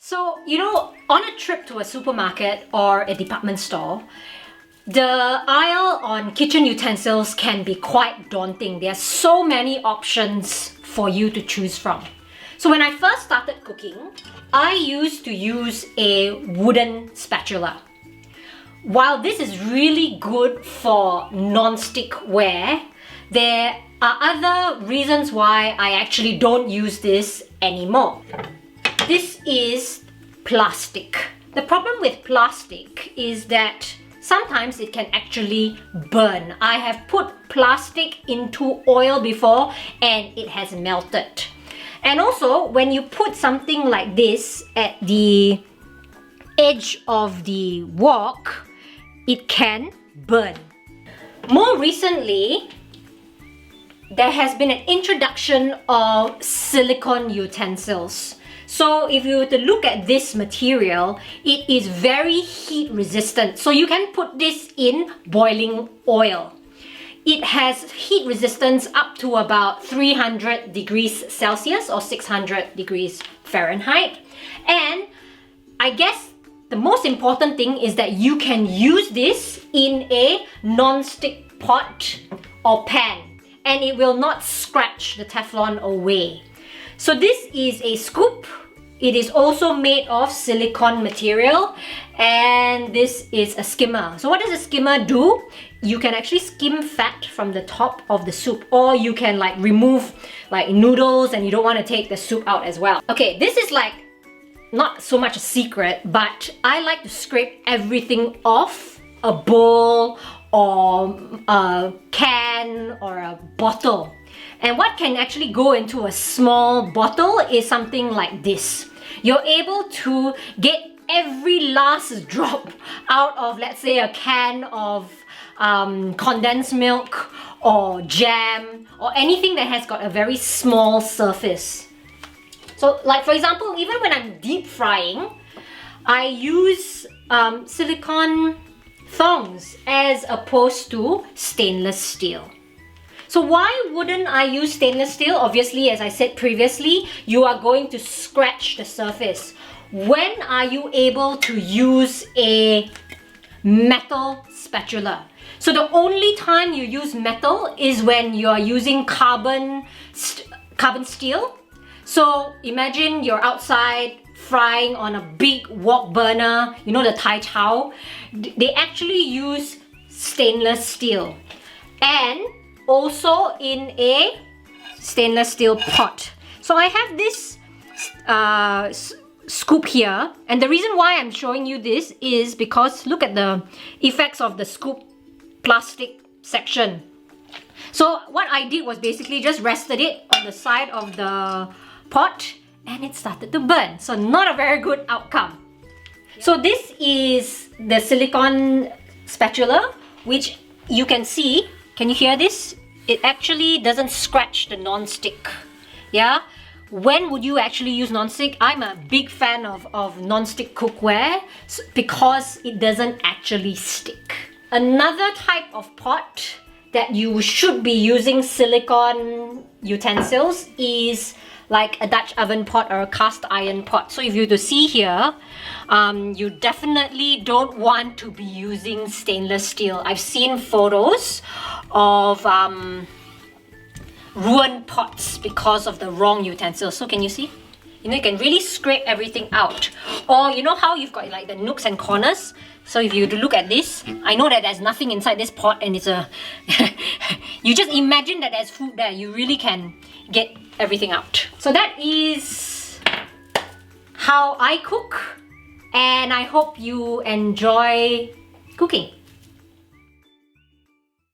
So, on a trip to a supermarket or a department store, the aisle on kitchen utensils can be quite daunting. There are so many options for you to choose from. So when I first started cooking, I used to use a wooden spatula. While this is really good for non-stick ware, there are other reasons why I actually don't use this anymore. This is plastic. The problem with plastic is that sometimes it can actually burn. I have put plastic into oil before and it has melted. And also, when you put something like this at the edge of the wok, it can burn. More recently, there has been an introduction of silicone utensils. So if you were to look at this material, it is very heat resistant. So you can put this in boiling oil. It has heat resistance up to about 300 degrees Celsius or 600 degrees Fahrenheit. And I guess the most important thing is that you can use this in a non-stick pot or pan and it will not scratch the Teflon away. So this is a scoop. It is also made of silicone material and this is a skimmer. So what does a skimmer do? You can actually skim fat from the top of the soup, or you can remove noodles and you don't want to take the soup out as well. Okay, this is not so much a secret, but I like to scrape everything off a bowl or a can or a bottle. And what can actually go into a small bottle is something like this. You're able to get every last drop out of, let's say, a can of condensed milk or jam or anything that has got a very small surface. So for example, even when I'm deep frying, I use silicone thongs as opposed to stainless steel. So why wouldn't I use stainless steel? Obviously, as I said previously, you are going to scratch the surface. When are you able to use a metal spatula? So the only time you use metal is when you are using carbon steel. So imagine you're outside frying on a big wok burner, the Thai chow. They actually use stainless steel. And also in a stainless steel pot. So I have this scoop here, and the reason why I'm showing you this is because look at the effects of the scoop plastic section. So what I did was basically just rested it on the side of the pot and it started to burn. So not a very good outcome. So this is the silicone spatula, which you can see. Can you hear this? It actually doesn't scratch the non-stick. Yeah? When would you actually use non-stick? I'm a big fan of non-stick cookware because it doesn't actually stick. Another type of pot that you should be using silicone utensils is like a Dutch oven pot or a cast iron pot. So if you were to see here, you definitely don't want to be using stainless steel. I've seen photos of ruined pots because of the wrong utensils. So can you see? You can really scrape everything out. Or you know how you've got the nooks and corners? So if you look at this, I know that there's nothing inside this pot and it's a... you just imagine that there's food there. You really can get everything out. So that is how I cook, and I hope you enjoy cooking.